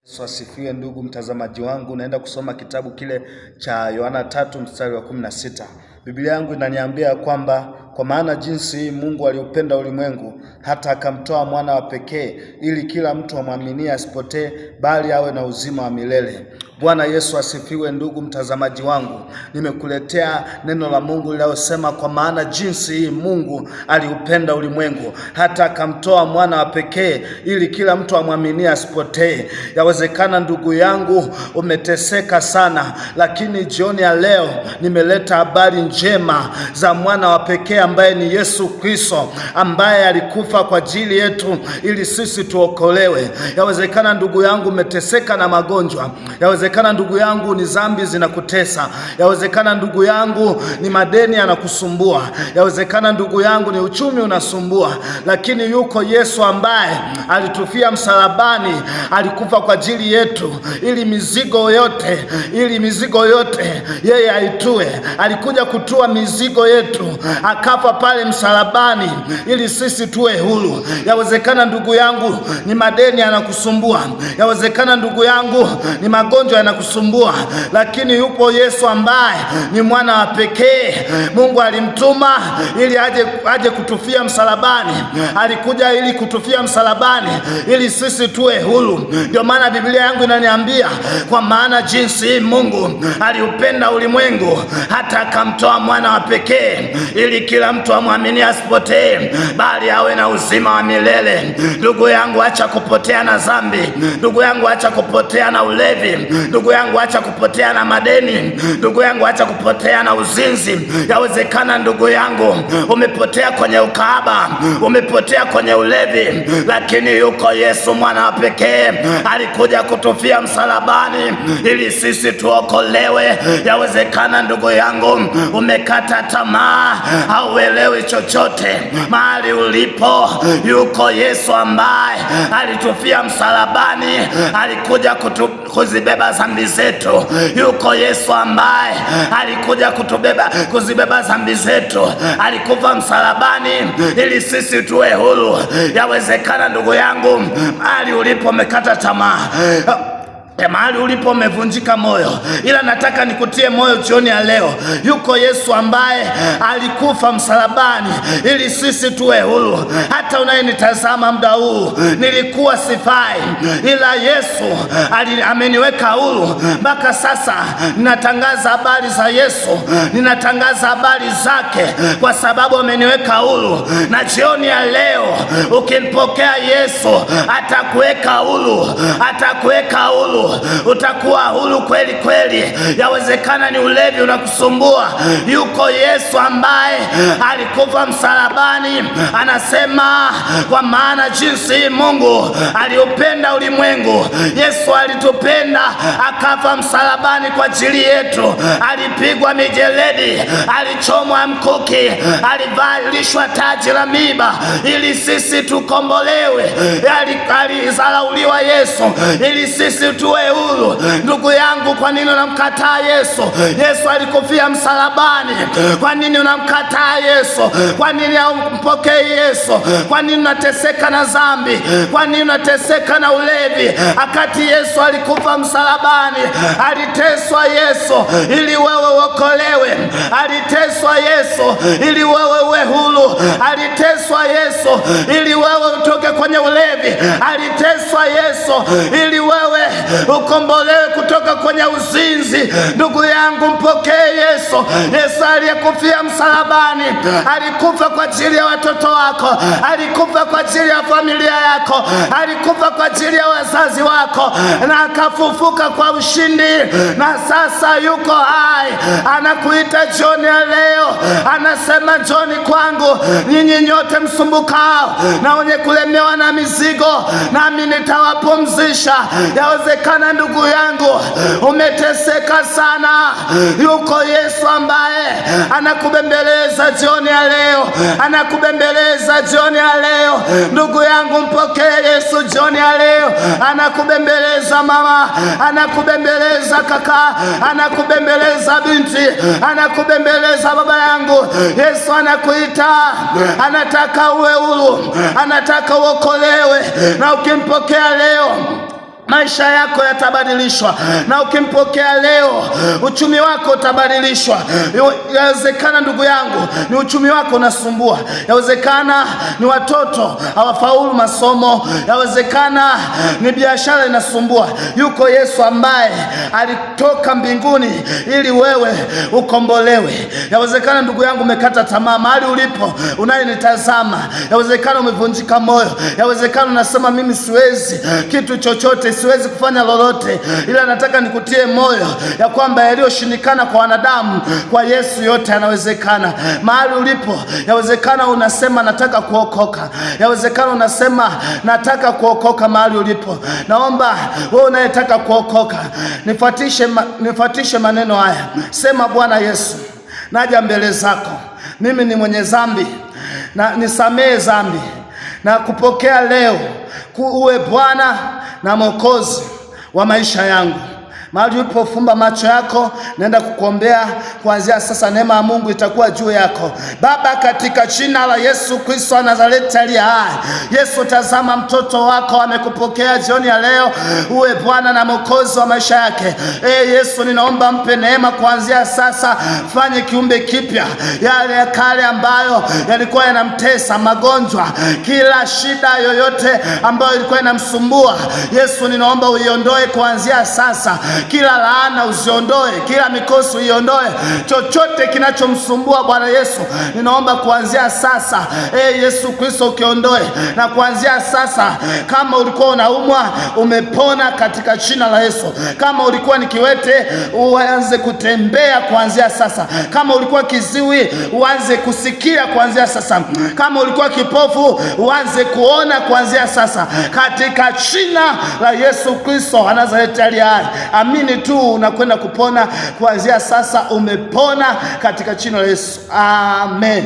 Yesu asifiwe. Ndugu mtazamaji wangu, naenda kusoma kitabu kile cha Yohana 3 mstari wa 16. Biblia yangu inaniambia kwamba kwa maana jinsi Mungu aliupenda ulimwengu hata akamtoa mwana wa pekee ili kila mtu amwaminie asipotee bali awe na uzima wa milele. Bwana Yesu asifiwe. Ndugu mtazamaji wangu, nimekuletea neno la Mungu linalosema kwa maana jinsi Mungu aliupenda ulimwengu hata akamtoa mwana wa pekee ili kila mtu amwaminie asipotee. Yawezekana ndugu yangu umeteseka sana, lakini jioni ya leo nimeleta habari njema za mwana wa pekee ambaye ni Yesu Kristo, ambaye alikufa kwa ajili yetu ili sisi tuokolewe. Yawezekana ndugu yangu umeteseka na magonjwa, yawezekana ndugu yangu ni dhambi zinakutesa, yawezekana ndugu yangu ni madeni yanakusumbua, yawezekana ndugu yangu ni uchumi unasumbua, lakini yuko Yesu ambaye alitufia msalabani, alikufa kwa ajili yetu ili mizigo yote yeye aitue. Alikuja kutua mizigo yetu, akafa pale msalabani ili sisi tuwe huru. Yawezekana ndugu yangu ni madeni yanakusumbua, yawezekana ndugu yangu ni magonjwa yanakusumbua, lakini yupo Yesu ambaye ni mwana wa pekee. Mungu alimtuma ili aje kutufia msalabani. Alikuja ili kutufia msalabani ili sisi tuwe huru. Ndio maana Biblia yangu inaniambia kwa maana jinsi Mungu aliupenda ulimwengu hata akamtoa mwana wa pekee ili kila mtu amwaminie asipotee bali awe na uzima wa milele. Ndugu yangu, acha kupotea na dhambi. Ndugu yangu, acha kupotea na ulevi. Ndugu yangu, acha kupotea na madeni. Ndugu yangu, acha kupotea na uzinzi. Yawezekana ndugu yangu umepotea kwenye ukahaba, umepotea kwenye ulevi, lakini yuko Yesu mwana wa pekee alikuja kutufia msalabani ili sisi tuokolewe. Yawezekana ndugu yangu umekata tamaa, hauelewi chochote. Mahali ulipo yuko Yesu ambaye alitufia msalabani, alikuja kuzibeba dhambi zetu. Yuko Yesu ambaye alikuja kuzibeba dhambi zetu, alikufa msalabani ili sisi tuwe huru. Yawezekana ndugu yangu mahali ulipo umekata tamaa, mahali ulipo umevunjika moyo, ila nataka nikutie moyo jioni ya leo. Yuko Yesu ambaye alikufa msalabani ili sisi tuwe huru. Hata unayenitazama muda huu, nilikuwa sifai, ila Yesu ameniweka huru. Mpaka sasa ninatangaza habari za Yesu, ninatangaza habari zake kwa sababu ameniweka huru. Na jioni ya leo ukimpokea Yesu atakuweka huru, atakuweka huru. Utakuwa huru kweli kweli. Yawezekana ni ulevi unakusumbua, yuko Yesu ambaye alikufa msalabani. Anasema kwa maana jinsi Mungu aliupenda ulimwengu. Yesu alitupenda akafa msalabani kwa ajili yetu. Alipigwa mijeledi, alichomwa mkuki, alivalishwa taji la miiba ili sisi tukombolewe. Alizalauliwa Yesu ili sisi tuwe huru. Ndugu yangu, kwa nini unamkataa Yesu? Yesu alikufia msalabani. Kwa nini unamkataa Yesu? Kwa nini haumpokei Yesu? Kwa nini unateseka na dhambi? Kwa nini unateseka na ulevi? Akati Yesu alikufa msalabani. Aliteswa Yesu ili wewe uokolewe. Aliteswa Yesu ili wewe uwe huru. Aliteswa Yesu ili wewe utoke kwenye ulevi. Aliteswa Yesu ili wewe ukombolewe kutoka kwenye uzinzi. Ndugu yangu, mpokee Yesu. Yesu aliyekufia msalabani alikufa kwa ajili ya watoto wako, alikufa kwa ajili ya familia yako, alikufa kwa ajili ya wazazi wako, na akafufuka kwa ushindi, na sasa yuko hai. Anakuita jioni ya leo, anasema njoni kwangu nyinyi nyote msumbukao na wenye kulemewa na mizigo, nami nitawapumzisha. Yawezekana ndugu yangu umeteseka sana, yuko Yesu ambaye anakubembeleza jioni ya leo, anakubembeleza jioni ya leo. Ndugu yangu, mpokee Yesu jioni ya leo. Anakubembeleza mama, anakubembeleza kaka, anakubembeleza binti, anakubembeleza baba yangu. Yesu anakuita, anataka uwe huru, anataka uokolewe. Na ukimpokea leo maisha yako yatabadilishwa, na ukimpokea leo uchumi wako utabadilishwa. Yawezekana ndugu yangu ni uchumi wako unasumbua, yawezekana ni watoto hawafaulu masomo, yawezekana ni biashara inasumbua. Yuko Yesu ambaye alitoka mbinguni ili wewe ukombolewe. Yawezekana ndugu yangu umekata tamaa mahali ulipo unayenitazama, yawezekana umevunjika moyo, yawezekana unasema mimi siwezi kitu chochote, siwezi kufanya lolote, ila nataka nikutie moyo ya kwamba yaliyoshindikana kwa wanadamu, kwa Yesu yote yanawezekana. Mahali ulipo, yawezekana unasema nataka kuokoka, yawezekana unasema nataka kuokoka. Mahali ulipo, naomba wewe unayetaka kuokoka nifuatishe maneno haya. Sema, Bwana Yesu, naja mbele zako, mimi ni mwenye dhambi, na nisamehe dhambi, na kupokea leo uwe Bwana na Mwokozi wa maisha yangu. Mahali ulipofumba macho yako, naenda kukuombea kuanzia sasa. Neema ya Mungu itakuwa juu yako. Baba, katika jina la Yesu Kristo wa Nazareti aliye hai, Yesu, tazama mtoto wako amekupokea jioni ya leo, uwe Bwana na Mwokozi wa maisha yake. Yesu, ninaomba mpe neema kuanzia sasa, fanye kiumbe kipya. Yale ya kale ambayo yalikuwa yanamtesa, magonjwa, kila shida yoyote ambayo ilikuwa inamsumbua, Yesu, ninaomba uiondoe kuanzia sasa. Kila laana uziondoe, kila mikosi uiondoe, chochote kinachomsumbua Bwana Yesu, ninaomba kuanzia sasa, Yesu Kristo, ukiondoe. Na kuanzia sasa, kama ulikuwa unaumwa, umepona katika jina la Yesu. Kama ulikuwa ni kiwete, uanze kutembea kuanzia sasa. Kama ulikuwa kiziwi, uanze kusikia kuanzia sasa. Kama ulikuwa kipofu, uanze kuona kuanzia sasa, katika jina la Yesu Kristo wa Nazareti aliye hai. Amini tu, unakwenda kupona kuanzia sasa. Umepona katika jina la Yesu. Amen.